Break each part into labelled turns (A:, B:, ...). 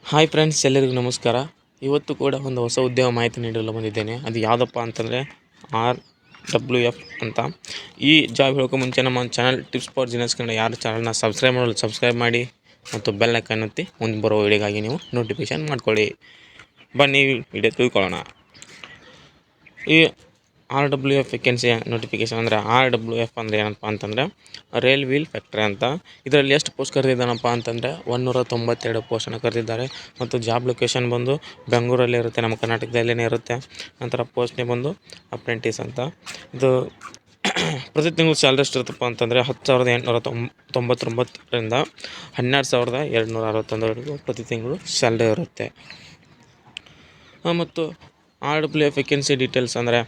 A: Hi friends, ಎಲ್ಲರಿಗೂ ನಮಸ್ಕಾರ. ಇವತ್ತು ಕೂಡ ಒಂದು ಹೊಸ ಉದ್ಯೋಗ ಮಾಹಿತಿ ನೀಡಲು ಬಂದಿದ್ದೇನೆ. ಅದು ಯಾವುದಪ್ಪ ಅಂತಂದರೆ RWF ಅಂತ. ಈ ಜಾಬ್ ಹೇಳೋಕ್ಕೂ ಮುಂಚೆ ನಮ್ಮ channel tips for beginners Kannada ಯಾರು ಚಾನಲ್ನ ಸಬ್ಸ್ಕ್ರೈಬ್ ಮಾಡಲು ಸಬ್ಸ್ಕ್ರೈಬ್ ಮಾಡಿ ಮತ್ತು ಬೆಲ್ ಐಕಾನ್ ಒತ್ತಿ ಮುಂದೆ ಬರೋ ವಿಡಿಯೋಗಾಗಿ ನೀವು ನೋಟಿಫಿಕೇಶನ್ ಮಾಡ್ಕೊಳ್ಳಿ. ಬನ್ನಿ ವಿಡಿಯೋ ತಿಳ್ಕೊಳ್ಳೋಣ. ಈ RWF ವೇಕೆನ್ಸಿ ನೋಟಿಫಿಕೇಶನ್ ಅಂದರೆ RWF ಅಂದರೆ ಏನಪ್ಪ ಅಂತಂದರೆ ರೈಲ್ ವೀಲ್ ಫ್ಯಾಕ್ಟ್ರಿ ಅಂತ. ಇದರಲ್ಲಿ ಎಷ್ಟು ಪೋಸ್ಟ್ ಕರೆದಿದ್ದಾನಪ್ಪ ಅಂತಂದರೆ 192 ಪೋಸ್ಟನ್ನು ಕರೆದಿದ್ದಾರೆ. ಮತ್ತು ಜಾಬ್ ಲೊಕೇಶನ್ ಬಂದು ಬೆಂಗಳೂರಲ್ಲಿ ಇರುತ್ತೆ, ನಮ್ಮ ಕರ್ನಾಟಕದಲ್ಲೇ ಇರುತ್ತೆ. ನಂತರ ಪೋಸ್ಟ್ನೇ ಬಂದು ಅಪ್ರೆಂಟಿಸ್ ಅಂತ. ಇದು ಪ್ರತಿ ತಿಂಗಳು ಸ್ಯಾಲ್ರಿ ಎಷ್ಟು ಇರುತ್ತಪ್ಪ ಅಂತಂದರೆ 10,899ರಿಂದ 12,261ವರೆಗೂ ಪ್ರತಿ ತಿಂಗಳು ಸ್ಯಾಲ್ರಿ ಇರುತ್ತೆ. ಮತ್ತು RWF ವೇಕೆನ್ಸಿ ಡೀಟೇಲ್ಸ್ ಅಂದರೆ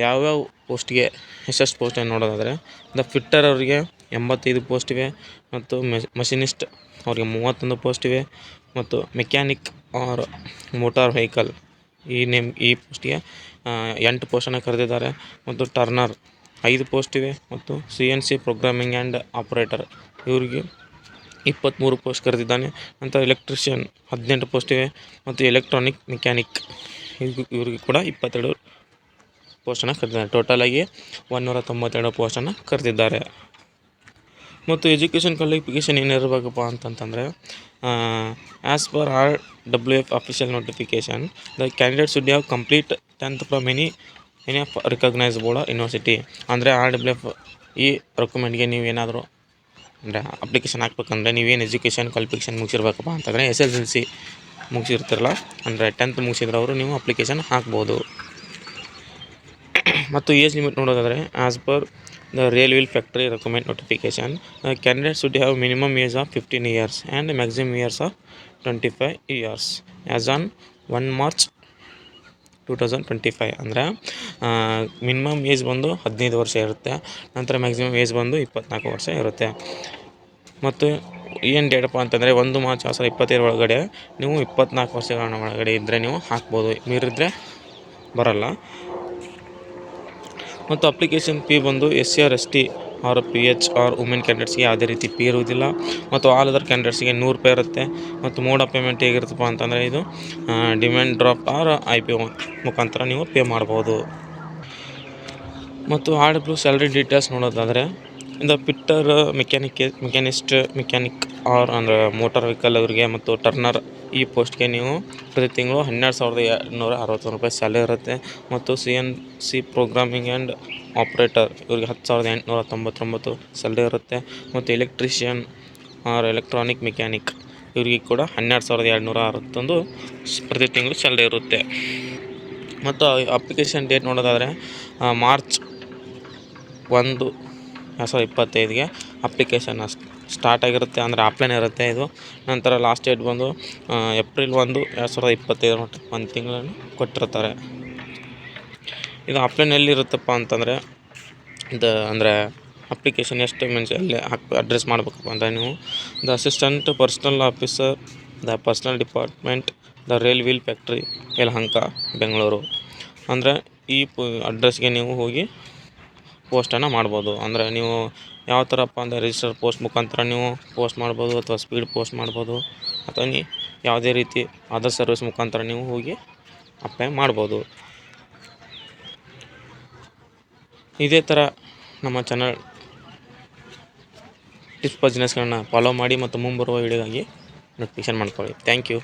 A: ಯಾವ್ಯಾವ ಪೋಸ್ಟ್ಗೆ ಎಷ್ಟೆಷ್ಟು ಪೋಸ್ಟನ್ನು ನೋಡೋದಾದರೆ, ಫಿಟ್ಟರ್ ಅವರಿಗೆ 85 ಪೋಸ್ಟ್ ಇವೆ, ಮತ್ತು ಮಷಿನಿಸ್ಟ್ ಅವರಿಗೆ 31 ಪೋಸ್ಟ್ ಇವೆ, ಮತ್ತು ಮೆಕ್ಯಾನಿಕ್ ಆರ್ ಮೋಟಾರ್ ವೆಹಿಕಲ್ ಈ ಪೋಸ್ಟ್ಗೆ 8 ಪೋಸ್ಟನ್ನು ಕರೆದಿದ್ದಾರೆ. ಮತ್ತು ಟರ್ನರ್ 5 ಪೋಸ್ಟ್ ಇವೆ, ಮತ್ತು CNC ಪ್ರೋಗ್ರಾಮಿಂಗ್ ಆ್ಯಂಡ್ ಆಪರೇಟರ್ ಇವರಿಗೆ 23 ಪೋಸ್ಟ್ ಕರೆದಿದ್ದಾನೆ. ನಂತರ ಎಲೆಕ್ಟ್ರಿಷಿಯನ್ 18 ಪೋಸ್ಟ್ ಇವೆ, ಮತ್ತು ಎಲೆಕ್ಟ್ರಾನಿಕ್ ಮೆಕ್ಯಾನಿಕ್ ಇವರಿಗೆ ಕೂಡ 22 ಪೋಸ್ಟನ್ನು ಕರೆದಿದ್ದಾರೆ. ಟೋಟಲಾಗಿ 192 ಪೋಸ್ಟನ್ನು ಕರೆದಿದ್ದಾರೆ. ಮತ್ತು ಎಜುಕೇಷನ್ ಕ್ವಾಲಿಫಿಕೇಷನ್ ಏನಿರಬೇಕಪ್ಪ ಅಂತಂತಂದರೆ, as per RWF official notification the candidate should have complete 10th from any of recognisable university. ಅಂದರೆ RWF ಈ ರೆಕಮೆಂಡ್ಗೆ ನೀವೇನಾದರೂ ಅಂದರೆ ಅಪ್ಲಿಕೇಶನ್ ಹಾಕ್ಬೇಕಂದ್ರೆ ನೀವೇನು ಎಜುಕೇಷನ್ ಕ್ವಾಲಿಫಿಕೇಷನ್ ಮುಗಿಸಿರ್ಬೇಕಪ್ಪ ಅಂತಂದರೆ SSLC ಮುಗಿಸಿರ್ತಿರಲ್ಲ, ಅಂದರೆ 10th ಮುಗಿಸಿದ್ರೆ ಅವರು ನೀವು ಅಪ್ಲಿಕೇಶನ್ ಹಾಕ್ಬೋದು. ಮತ್ತು ಏಜ್ ಲಿಮಿಟ್ ನೋಡೋದಾದರೆ, as per the rail wheel factory recommend notification candidate should have minimum age of 15 years and maximum years of 25 years as on 1 March 2025. ಅಂದರೆ ಮಿನಿಮಮ್ ಏಜ್ ಬಂದು 15 ವರ್ಷ ಇರುತ್ತೆ, ನಂತರ ಮ್ಯಾಕ್ಸಿಮಮ್ ಏಜ್ ಬಂದು 24 ವರ್ಷ ಇರುತ್ತೆ. ಮತ್ತು ಏನು ಡೇಟಪ್ಪ ಅಂತಂದರೆ 1 March 2025 ಒಳಗಡೆ ನೀವು 24 ವರ್ಷಗಳ ಒಳಗಡೆ ಇದ್ದರೆ ನೀವು ಹಾಕ್ಬೋದು, ಮೀರಿದ್ರೆ ಬರಲ್ಲ. ಮತ್ತು ಅಪ್ಲಿಕೇಶನ್ ಫೀ ಬಂದು SC or ST or PH or women ಕ್ಯಾಂಡಿಡೇಟ್ಸ್ಗೆ ಯಾವುದೇ ರೀತಿ ಫೀ ಇರುವುದಿಲ್ಲ. ಮತ್ತು ಆಲ್ ಅದರ್ ಕ್ಯಾಂಡಿಡೇಟ್ಸ್ಗೆ 100 ರೂಪಾಯಿ ಇರುತ್ತೆ. ಮತ್ತು ಮೋಡ್ ಆಫ್ ಪೇಮೆಂಟ್ ಹೇಗಿರುತ್ತಪ್ಪ ಅಂತಂದರೆ, ಇದು ಡಿಮ್ಯಾಂಡ್ ಡ್ರಾಫ್ಟ್ ಆರ್ IPO ಮುಖಾಂತರ ನೀವು ಪೇ ಮಾಡ್ಬೋದು. ಮತ್ತು RWF ಸ್ಯಾಲ್ರಿ ಡೀಟೇಲ್ಸ್ ನೋಡೋದಾದರೆ, ಇಂದ ಫಿಟ್ಟರ್ ಮೆಕ್ಯಾನಿಕ್ ಆರ್ ಅಂದರೆ ಮೋಟಾರ್ ವೆಹಿಕಲ್ ಅವರಿಗೆ, ಮತ್ತು ಟರ್ನರ್ ಈ ಪೋಸ್ಟ್ಗೆ ನೀವು ಪ್ರತಿ ತಿಂಗಳು 12,261 ರೂಪಾಯಿ ಸ್ಯಾಲರಿ ಇರುತ್ತೆ. ಮತ್ತು CNC ಪ್ರೋಗ್ರಾಮಿಂಗ್ ಆ್ಯಂಡ್ ಆಪ್ರೇಟರ್ ಇವರಿಗೆ 10,899 ಸ್ಯಾಲರಿ ಇರುತ್ತೆ. ಮತ್ತು ಎಲೆಕ್ಟ್ರಿಷಿಯನ್ ಆರ್ ಎಲೆಕ್ಟ್ರಾನಿಕ್ ಮೆಕ್ಯಾನಿಕ್ ಇವರಿಗೆ ಕೂಡ 12,261 ಪ್ರತಿ ತಿಂಗಳು ಸ್ಯಾಲರಿ ಇರುತ್ತೆ. ಮತ್ತು ಅಪ್ಲಿಕೇಶನ್ ಡೇಟ್ ನೋಡೋದಾದರೆ March 1, 2025ಗೆ ಅಪ್ಲಿಕೇಶನ್ ಸ್ಟಾರ್ಟ್ ಆಗಿರುತ್ತೆ, ಅಂದರೆ ಆಫ್ಲೈನ್ ಇರುತ್ತೆ ಇದು. ನಂತರ ಲಾಸ್ಟ್ ಡೇಟ್ ಬಂದು April 1, 2025 ಒಂದು ತಿಂಗಳನ್ನು ಕೊಟ್ಟಿರ್ತಾರೆ. ಇದು ಆಫ್ಲೈನ್ ಎಲ್ಲಿರುತ್ತಪ್ಪ ಅಂತಂದರೆ, ಅಂದರೆ ಅಪ್ಲಿಕೇಶನ್ ಎಷ್ಟು ಮೀನ್ಸ್ ಎಲ್ಲಿ ಅಡ್ರೆಸ್ ಮಾಡಬೇಕಪ್ಪ ಅಂದರೆ, ನೀವು the assistant personal officer the personal department the rail wheel factory Yelahanka Bengaluru. ಅಂದರೆ ಈ ಅಡ್ರೆಸ್ಗೆ ನೀವು ಹೋಗಿ ಪೋಸ್ಟನ್ನು ಮಾಡ್ಬೋದು. ಅಂದರೆ ನೀವು ಯಾವ ಥರಪ್ಪ ಅಂದರೆ ರಿಜಿಸ್ಟರ್ ಪೋಸ್ಟ್ ಮುಖಾಂತರ ನೀವು ಪೋಸ್ಟ್ ಮಾಡ್ಬೋದು, ಅಥವಾ ಸ್ಪೀಡ್ ಪೋಸ್ಟ್ ಮಾಡ್ಬೋದು, ಅಥವಾ ಯಾವುದೇ ರೀತಿ ಅದರ್ ಸರ್ವಿಸ್ ಮುಖಾಂತರ ನೀವು ಹೋಗಿ ಅಪ್ಲೈ ಮಾಡ್ಬೋದು. ಇದೇ ಥರ ನಮ್ಮ ಚಾನಲ್ ಟಿಪ್ಸ್ ಫಾರ್ ಬಿಗಿನರ್ಸ್ಗಳನ್ನ ಫಾಲೋ ಮಾಡಿ ಮತ್ತು ಮುಂಬರುವ ವಿಡಿಯೋಗಾಗಿ ನೋಟಿಫಿಕೇಶನ್ ಮಾಡ್ಕೊಳ್ಳಿ. Thank you.